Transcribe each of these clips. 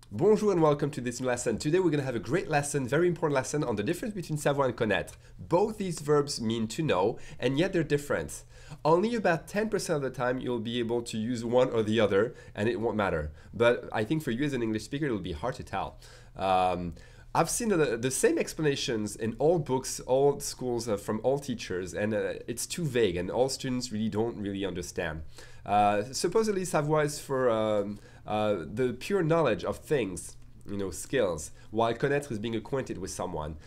Bonjour and welcome to this new lesson. Today we're going to have a great lesson, very important lesson on the difference between savoir and connaître. Both these verbs mean to know, and yet they're different. Only about 10% of the time you'll be able to use one or the other, and it won't matter. But I think for you as an English speaker, it'll be hard to tell. I've seen the same explanations in all books, all schools, from all teachers, and it's too vague, and all students don't really understand. Supposedly, savoir is for the pure knowledge of things, skills, while connaître is being acquainted with someone.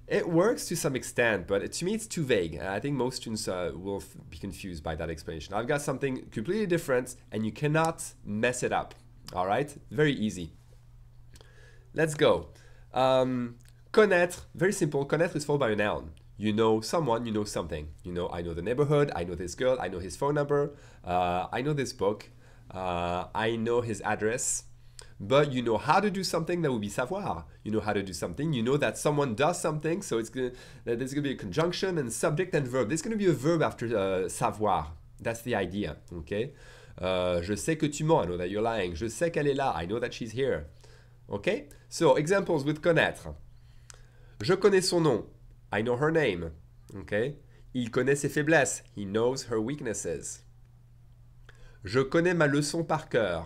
It works to some extent, but to me it's too vague. I think most students will be confused by that explanation. I've got something completely different, and you cannot mess it up. All right? Very easy. Let's go. Connaître, very simple. Connaître is followed by a noun. You know someone, you know something. I know the neighborhood, I know this girl, I know his phone number, I know this book, I know his address. But you know how to do something, that would be savoir. You know how to do something, you know that someone does something, so there's going to be a conjunction and subject and verb. There's going to be a verb after savoir. That's the idea, okay? Je sais que tu mens, I know that you're lying. Je sais qu'elle est là, I know that she's here. Okay? So, examples with connaître. Je connais son nom. I know her name. Okay? Il connaît ses faiblesses. He knows her weaknesses. Je connais ma leçon par cœur.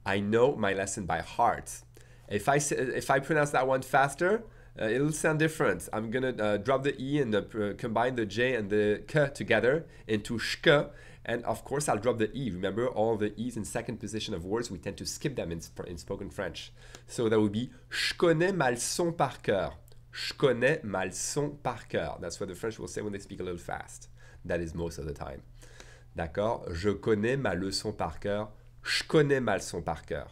I know my lesson by heart. If I pronounce that one faster, it'll sound different. I'm going to drop the E and combine the J and the K together into shk. And of course, I'll drop the E. Remember, all the E's in second position of words, we tend to skip them in spoken French. So that would be je connais ma leçon par cœur. Je connais ma leçon par cœur. That's what the French will say when they speak a little fast. That is most of the time. D'accord? Je connais ma leçon par cœur. Je connais ma leçon par cœur.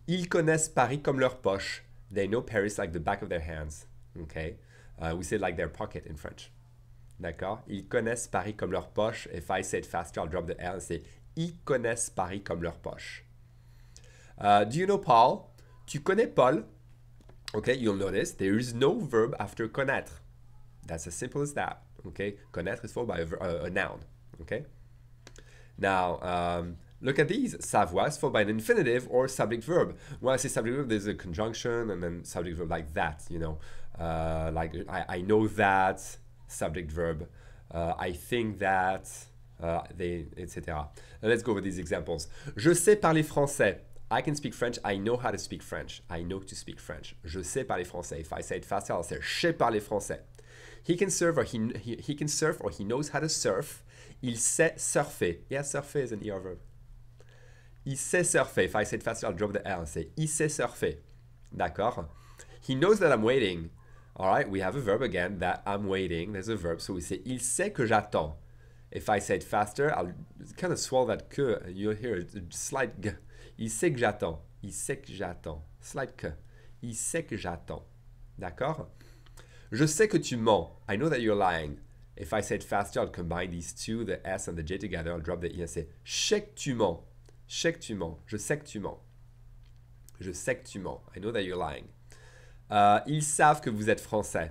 Ils connaissent Paris comme leur poche. They know Paris like the back of their hands. Okay? We say like their pocket in French. D'accord? Ils connaissent Paris comme leur poche. If I say it faster, I'll drop the L and say ils connaissent Paris comme leur poche. Do you know Paul? Tu connais Paul? Okay, you'll notice there is no verb after connaître. That's as simple as that. Okay? Connaître is followed by a noun. Okay? Now, look at these. Savoir is followed by an infinitive or subject verb. When I say subject verb, there's a conjunction and then subject verb like that, like I know that, subject verb. I think that, etc. Let's go over these examples. Je sais parler français. I can speak French. I know how to speak French. I know to speak French. Je sais parler français. If I say it faster, I'll say je sais parler français. He can surf or he can surf or he knows how to surf. Il sait surfer. Yeah, surfer is an ER verb. Il sait surfer. If I say it faster, I'll drop the L and say il sait surfer. D'accord? He knows that I'm waiting. All right, we have a verb again, that I'm waiting. There's a verb, so we say il sait que j'attends. If I say it faster, I'll kind of swallow that que. You'll hear a slight g. Il sait que j'attends. Il sait que j'attends. Slight que. Il sait que j'attends. D'accord? Je sais que tu mens. I know that you're lying. If I say it faster, I'll combine these two, the S and the J together. I'll drop the E and say je sais que tu mens. Je sais que tu mens. Je sais que tu mens. Je sais que tu mens. I know that you're lying. Ils savent que vous êtes français.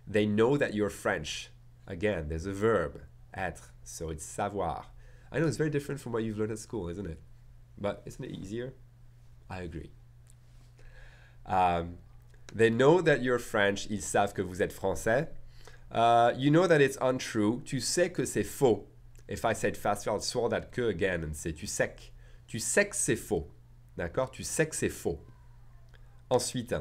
They know that you're French. Again, there's a verb, être. So it's savoir. I know it's very different from what you've learned at school, isn't it? But isn't it easier? I agree. They know that you're French. Ils savent que vous êtes français. You know that it's untrue. Tu sais que c'est faux. If I said faster, I'll swallow that que again and say tu sais que. Tu sais que c'est faux. D'accord? Tu sais que c'est faux. Ensuite,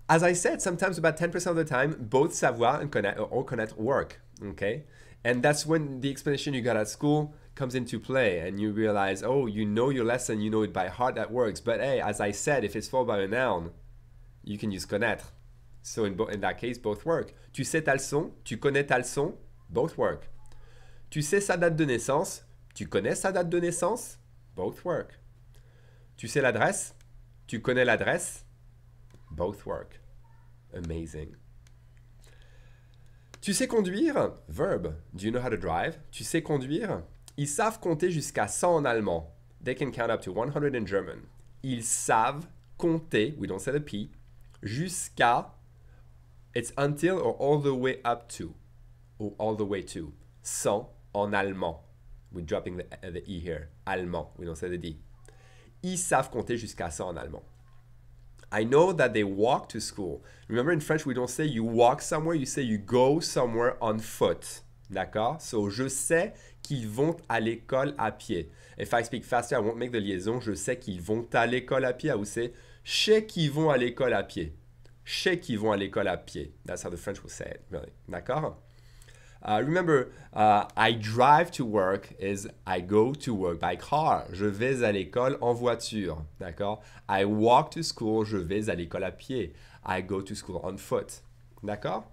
as I said, sometimes about 10% of the time, both savoir and connaître work. Okay? And that's when the explanation you got at school comes into play and you realize, oh, you know your lesson, you know it by heart, that works. But hey, as I said, if it's followed by a noun, you can use connaître. So in that case, both work. Tu sais ta leçon, tu connais ta leçon, both work. Tu sais sa date de naissance, tu connais sa date de naissance, both work. Tu sais l'adresse, tu connais l'adresse, both work. Amazing. Tu sais conduire? Verb. Do you know how to drive? Tu sais conduire? Ils savent compter jusqu'à 100 en allemand. They can count up to 100 in German. Ils savent compter, we don't say the P, jusqu'à, it's until or all the way up to, or all the way to, 100 en allemand. We're dropping the E here. Allemand, we don't say the D. Ils savent compter jusqu'à 100 en allemand. I know that they walk to school. Remember in French, we don't say you walk somewhere, you say you go somewhere on foot. D'accord? So, je sais qu'ils vont à l'école à pied. If I speak faster, I won't make the liaison. Je sais qu'ils vont à l'école à pied. I would say, je sais qu'ils vont à l'école à pied. Je sais qu'ils vont à l'école à pied. That's how the French will say it, really. D'accord? Remember, I drive to work is I go to work by car. Je vais à l'école en voiture. D'accord? I walk to school. Je vais à l'école à pied. I go to school on foot. D'accord?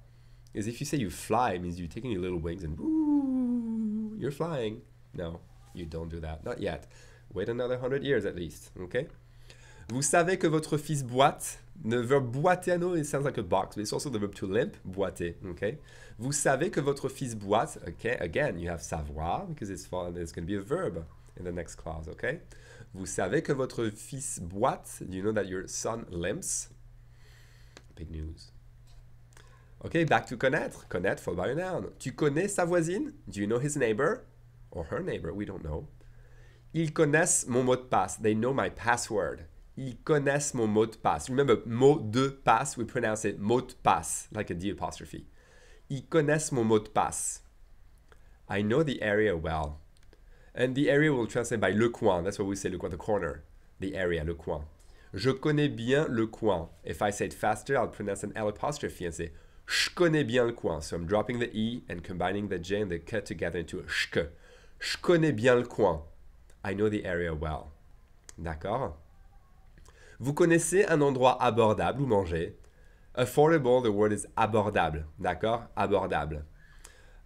Because if you say you fly, it means you're taking your little wings and woo, you're flying. No, you don't do that. Not yet. Wait another 100 years at least. Okay? Vous savez que votre fils boite. The verb boiter, I know it sounds like a box, but it's also the verb to limp, boiter. Okay? Vous savez que votre fils boite. Okay? Again, you have savoir because it's going to be a verb in the next clause. Okay? Vous savez que votre fils boite. You know that your son limps. Big news. Okay, back to connaître. Connaître followed by a noun. Tu connais sa voisine? Do you know his neighbor? Or her neighbor, we don't know. Ils connaissent mon mot de passe. They know my password. Ils connaissent mon mot de passe. Remember, mot de passe, we pronounce it mot de passe, like a D apostrophe. Ils connaissent mon mot de passe. I know the area well. And the area will translate by le coin. That's what we say, le coin, the corner. The area, le coin. Je connais bien le coin. If I say it faster, I'll pronounce an L apostrophe and say, je connais bien le coin. So I'm dropping the E and combining the J and the K together into a shk. Je connais bien le coin. I know the area well. D'accord? Vous connaissez un endroit abordable où manger? Affordable, the word is abordable. D'accord? Abordable.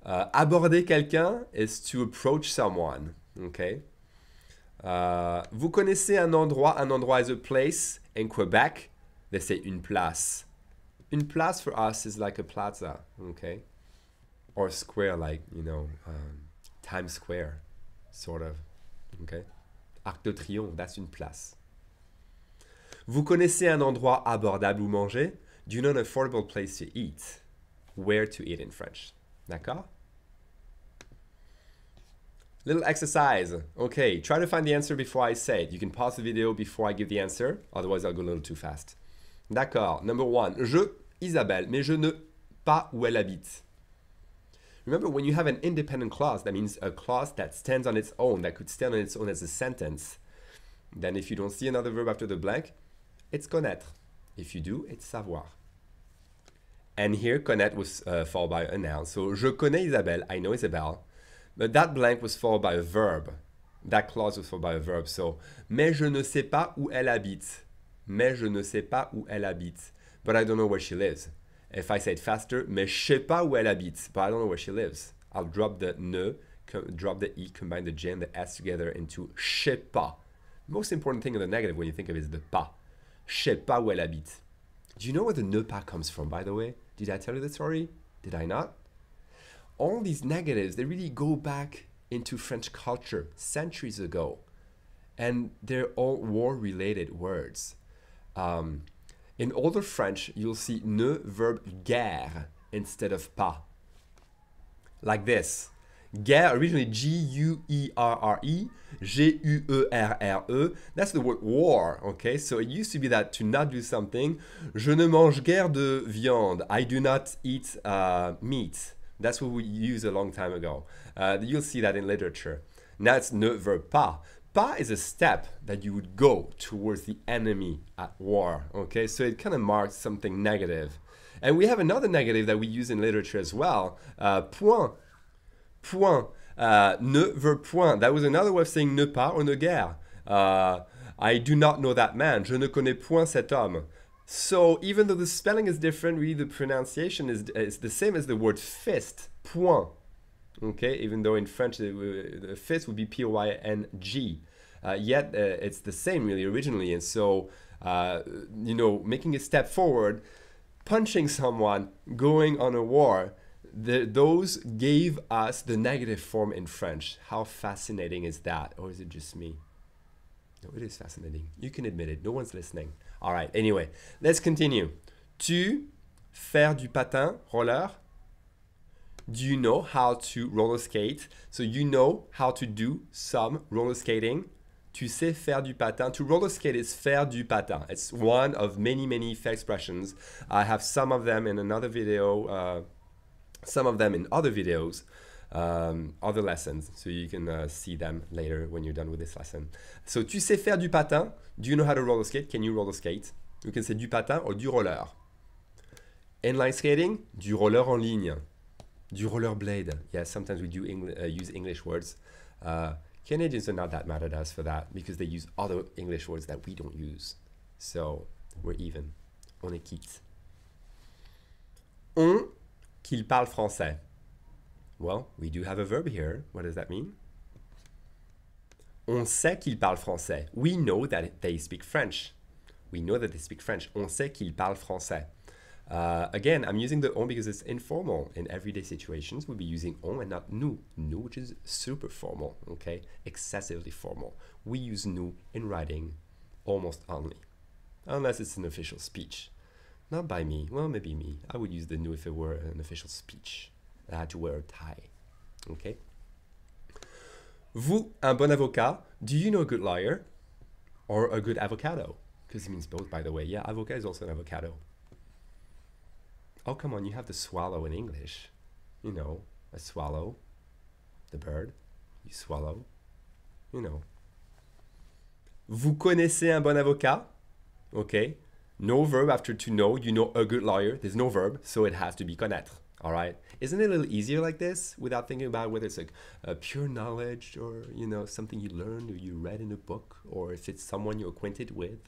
Aborder quelqu'un is to approach someone. Okay? Vous connaissez un endroit is a place. In Quebec, they say une place. Une place for us is like a plaza, okay? Or a square, like, you know, Times Square, sort of, okay? Arc de Triomphe, that's une place. Vous connaissez un endroit abordable où manger? Do you know an affordable place to eat? Where to eat in French. D'accord? Little exercise. Okay, try to find the answer before I say it. You can pause the video before I give the answer, otherwise I'll go a little too fast. D'accord. Number one. Isabelle, mais je ne pas où elle habite. Remember, when you have an independent clause, that means a clause that stands on its own, that could stand on its own as a sentence. Then if you don't see another verb after the blank, it's connaître. If you do, it's savoir. And here, connaître was followed by a noun. So, je connais Isabelle, I know Isabelle. But that blank was followed by a verb. That clause was followed by a verb. So, mais je ne sais pas où elle habite. Mais je ne sais pas où elle habite. But I don't know where she lives. If I say it faster, mais je sais pas où elle habite, but I don't know where she lives. I'll drop the ne, drop the E, combine the J and the S together into je sais pas. Most important thing in the negative when you think of it is the pas. Je sais pas où elle habite. Do you know where the ne pas comes from, by the way? Did I tell you the story? Did I not? All these negatives, they really go back into French culture centuries ago. And they're all war-related words. In older French, you'll see ne verb guerre instead of pas. Like this. Guerre, originally G-U-E-R-R-E, G-U-E-R-R-E. That's the word war, okay? So it used to be that to not do something, je ne mange guère de viande. I do not eat meat. That's what we used a long time ago. You'll see that in literature. Now it's ne verb pas. Pas is a step that you would go towards the enemy at war, okay? So it kind of marks something negative. And we have another negative that we use in literature as well, point. Point. Ne verb point. That was another way of saying ne pas or ne guère. I do not know that man. Je ne connais point cet homme. So even though the spelling is different, really the pronunciation is the same as the word fist, point. Okay, even though in French the fist would be P-O-I-N-G. Yet it's the same really originally. And so, you know, making a step forward, punching someone, going on a war, those gave us the negative form in French. How fascinating is that? Or is it just me? No, it is fascinating. You can admit it. No one's listening. All right, anyway, let's continue. Tu, faire du patin, roller. Do you know how to roller skate? So you know how to do some roller skating. Tu sais faire du patin. To roller skate is faire du patin. It's one of many, many expressions. I have some of them in another video, some of them in other videos, other lessons. So you can see them later when you're done with this lesson. So, tu sais faire du patin. Do you know how to roller skate? Can you roller skate? You can say du patin or du roller. Inline skating, du roller en ligne. Du rollerblade. Yes, sometimes we do use English words. Canadians are not that mad at us for that because they use other English words that we don't use. So, we're even. On est quitte. On qu'il parle français. Well, we do have a verb here. What does that mean? On sait qu'il parle français. We know that they speak French. We know that they speak French. On sait qu'il parle français. Again, I'm using the on because it's informal. In everyday situations, we'll be using on and not nous. Nous, which is super formal, okay? Excessively formal. We use nous in writing almost only, unless it's an official speech. Not by me. Well, maybe me. I would use the nous if it were an official speech. I had to wear a tie, okay? Vous, un bon avocat. Do you know a good lawyer? Or a good avocado? Because it means both, by the way. Yeah, avocat is also an avocado. Oh, come on, you have the swallow in English. You know, a swallow, the bird, you swallow, you know. Vous connaissez un bon avocat? Okay. No verb after to know. You know a good lawyer. There's no verb, so it has to be connaître. All right. Isn't it a little easier like this without thinking about whether it's like a pure knowledge or, you know, something you learned or you read in a book or if it's someone you're acquainted with?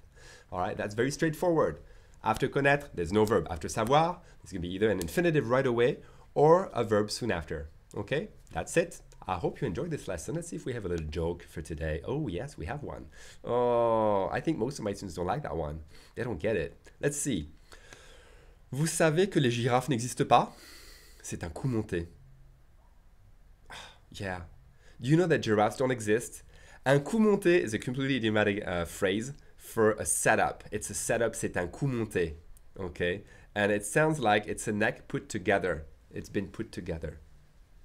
All right. That's very straightforward. After connaître, there's no verb. After savoir, there's going to be either an infinitive right away or a verb soon after. Okay, that's it. I hope you enjoyed this lesson. Let's see if we have a little joke for today. Oh, yes, we have one. Oh, I think most of my students don't like that one. They don't get it. Let's see. Vous savez que les girafes n'existent pas? C'est un coup monté. Yeah. Do you know that giraffes don't exist? Un coup monté is a completely idiomatic phrase for a setup. It's a setup, c'est un coup monté, okay? And it sounds like it's a neck put together. It's been put together.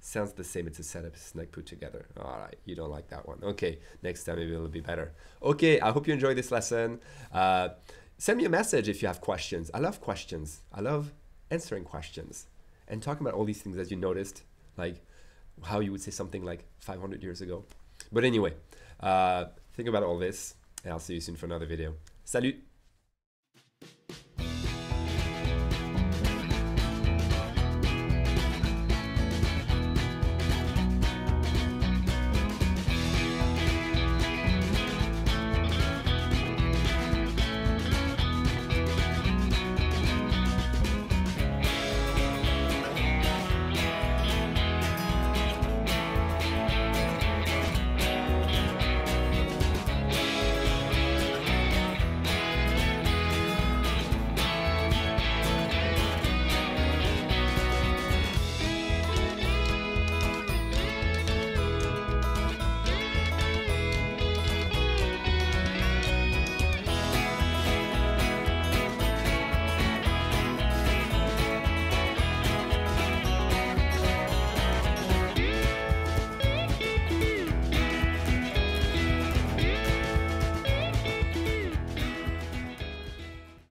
Sounds the same, it's a setup, it's a neck put together. All right, you don't like that one. Okay, next time maybe it'll be better. Okay, I hope you enjoyed this lesson. Send me a message if you have questions. I love questions. I love answering questions and talking about all these things as you noticed, like how you would say something like 500 years ago. But anyway, think about all this. And I'll see you soon for another video. Salut!